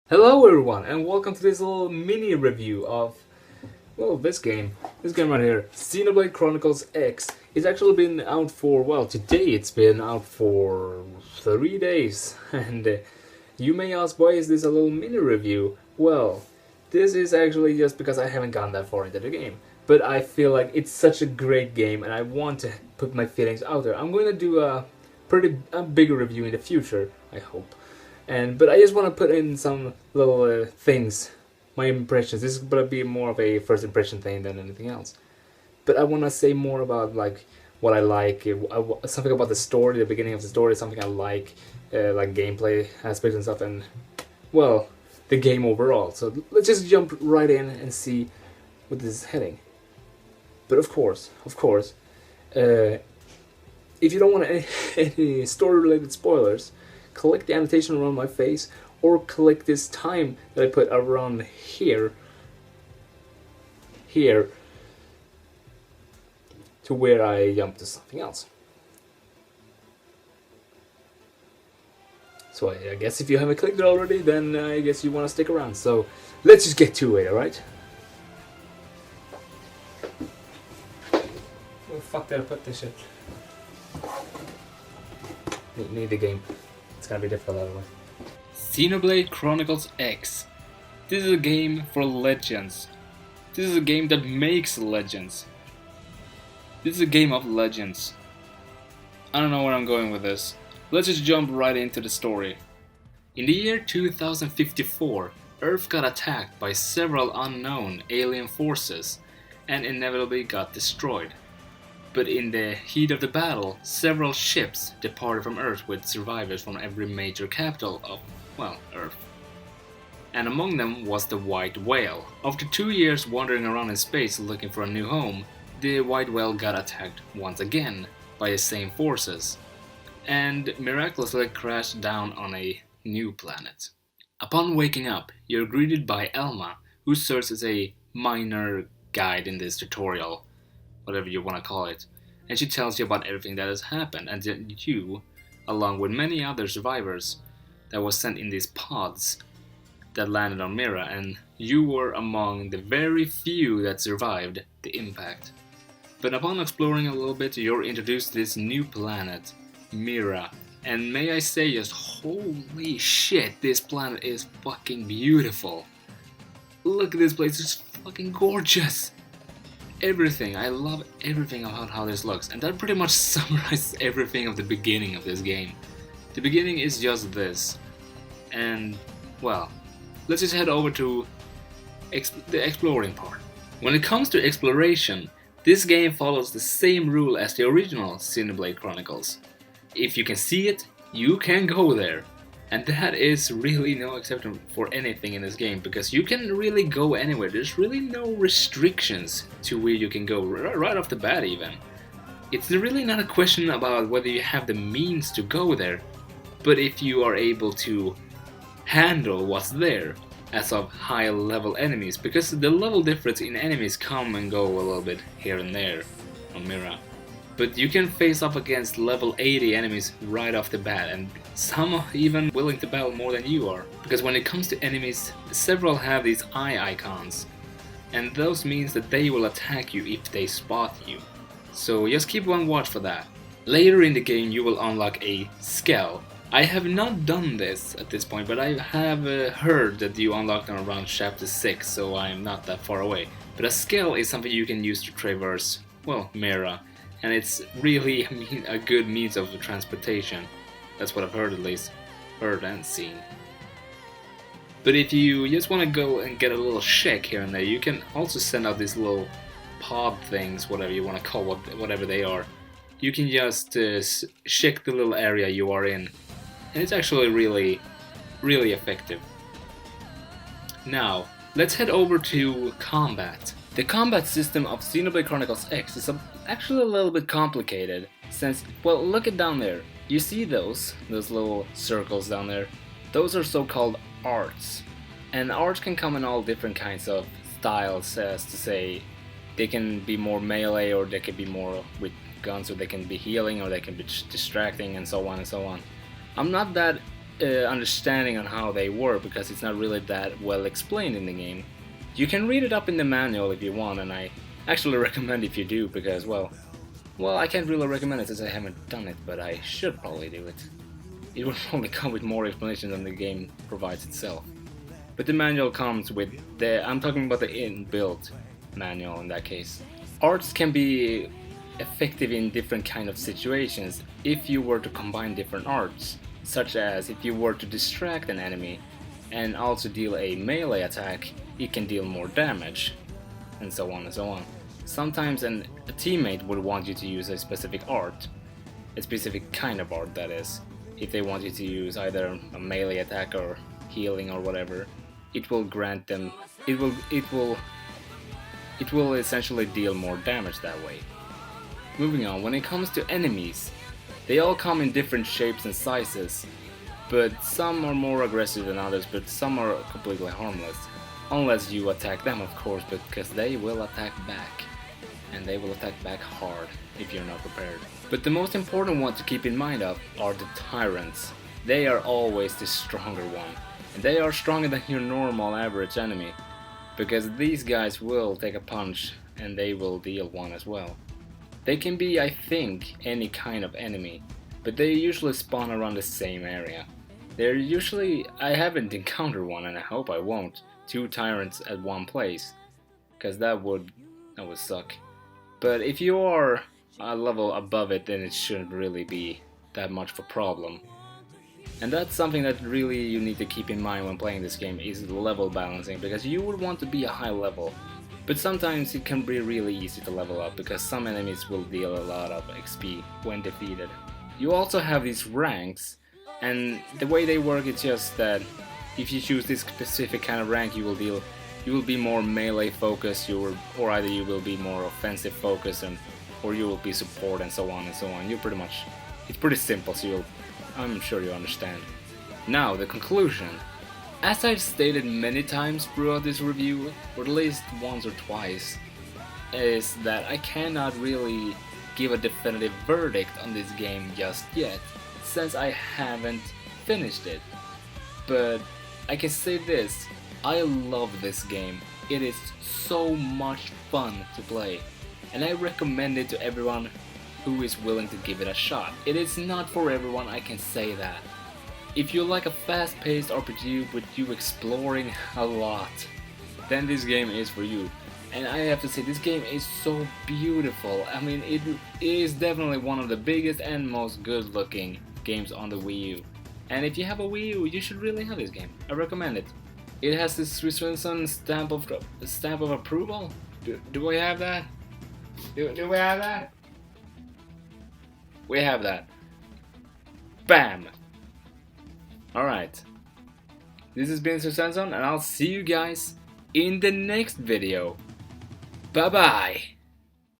Hello everyone and welcome to this little mini review of, well, this game. This game right here, Xenoblade Chronicles X. It's actually been out for, well, today it's been out for 3 days. And you may ask, why is this a little mini review? Well, this is actually just because I haven't gone that far into the game. But I feel like it's such a great game and I want to put my feelings out there. I'm going to do a bigger review in the future, I hope. But I just want to put in some little things, my impressions. This is gonna be more of a first impression thing than anything else. But I want to say more about like what I like, something about the story, the beginning of the story, something I like gameplay aspects and stuff, and well, the game overall. So let's just jump right in and see what this is heading. But of course, if you don't want any story-related spoilers, click the annotation around my face, or click this time that I put around here, to where I jump to something else. So I guess if you haven't clicked it already, then I guess you want to stick around. So let's just get to it, alright? Where the fuck did I put this shit? Need the game. It's gonna be difficult otherwise. Xenoblade Chronicles X. This is a game for legends. This is a game that makes legends. This is a game of legends. I don't know where I'm going with this. Let's just jump right into the story. In the year 2054, Earth got attacked by several unknown alien forces and inevitably got destroyed. But in the heat of the battle, several ships departed from Earth with survivors from every major capital of, well, Earth. And among them was the White Whale. After 2 years wandering around in space looking for a new home, the White Whale got attacked once again by the same forces, and miraculously crashed down on a new planet. Upon waking up, you're greeted by Elma, who serves as a minor guide in this tutorial, whatever you want to call it, and she tells you about everything that has happened, and that you, along with many other survivors that was sent in these pods that landed on Mira, and you were among the very few that survived the impact. But upon exploring a little bit, you're introduced to this new planet, Mira, and may I say, just holy shit, this planet is fucking beautiful. Look at this place, it's fucking gorgeous. Everything, I love everything about how this looks, and that pretty much summarizes everything of the beginning of this game. The beginning is just this, and well, let's just head over to the exploring part. When it comes to exploration, this game follows the same rule as the original Xenoblade Chronicles. If you can see it, you can go there. And that is really no exception for anything in this game, because you can really go anywhere. There's really no restrictions to where you can go, right off the bat even. It's really not a question about whether you have the means to go there, but if you are able to handle what's there, as of high level enemies, because the level difference in enemies come and go a little bit here and there on Mira. But you can face up against level 80 enemies right off the bat, and some are even willing to battle more than you are. Because when it comes to enemies, several have these eye icons, and those means that they will attack you if they spot you. So just keep on watch for that. Later in the game you will unlock a Skell. I have not done this at this point, but I have heard that you unlock them around chapter 6, so I am not that far away. But a Skell is something you can use to traverse, well, Mira. And it's really a good means of transportation. That's what I've heard, at least. Heard and seen. But if you just want to go and get a little check here and there, you can also send out these little pod things, whatever you want to call whatever they are. You can just check the little area you are in. And it's actually really, really effective. Now, let's head over to combat. The combat system of Xenoblade Chronicles X is actually a little bit complicated, since, well, look at down there. You see those little circles down there? Those are so-called arts. And arts can come in all different kinds of styles, as to say, they can be more melee, or they can be more with guns, or they can be healing, or they can be distracting, and so on and so on. I'm not that understanding on how they work because it's not really that well explained in the game. You can read it up in the manual if you want, and I actually recommend if you do because, well, I can't really recommend it since I haven't done it, but I should probably do it. It will probably come with more explanation than the game provides itself. But the manual comes with I'm talking about the inbuilt manual in that case. Arts can be effective in different kind of situations if you were to combine different arts, such as if you were to distract an enemy and also deal a melee attack, it can deal more damage, and so on and so on. Sometimes a teammate would want you to use a specific art, a specific kind of art that is. If they want you to use either a melee attack or healing or whatever, it will grant them, it will essentially deal more damage that way. Moving on, when it comes to enemies, they all come in different shapes and sizes, but some are more aggressive than others, but some are completely harmless. Unless you attack them, of course, because they will attack back. And they will attack back hard if you're not prepared. But the most important one to keep in mind of are the tyrants. They are always the stronger one. And they are stronger than your normal average enemy. Because these guys will take a punch and they will deal one as well. They can be, I think, any kind of enemy, but they usually spawn around the same area. They're usually, I haven't encountered one and I hope I won't, 2 tyrants at one place, because that would suck. But if you are a level above it, then it shouldn't really be that much of a problem. And that's something that really you need to keep in mind when playing this game, is level balancing, because you would want to be a high level. But sometimes it can be really easy to level up, because some enemies will deal a lot of XP when defeated. You also have these ranks, and the way they work is just that if you choose this specific kind of rank, you will be more melee focused, or either you will be more offensive focused, or you will be support, and so on and so on. It's pretty simple, so I'm sure you understand. Now, the conclusion. As I've stated many times throughout this review, or at least once or twice, is that I cannot really give a definitive verdict on this game just yet, since I haven't finished it. But I can say this, I love this game. It is so much fun to play, and I recommend it to everyone who is willing to give it a shot. It is not for everyone, I can say that. If you like a fast-paced RPG with you exploring a lot, then this game is for you. And I have to say, this game is so beautiful. I mean, it is definitely one of the biggest and most good-looking games on the Wii U. And if you have a Wii U, you should really have this game. I recommend it. It has the sWEsVEnssON stamp of approval. Do we have that? Do we have that? We have that. Bam! Alright. This has been sWEsVEnssON, and I'll see you guys in the next video. Bye bye!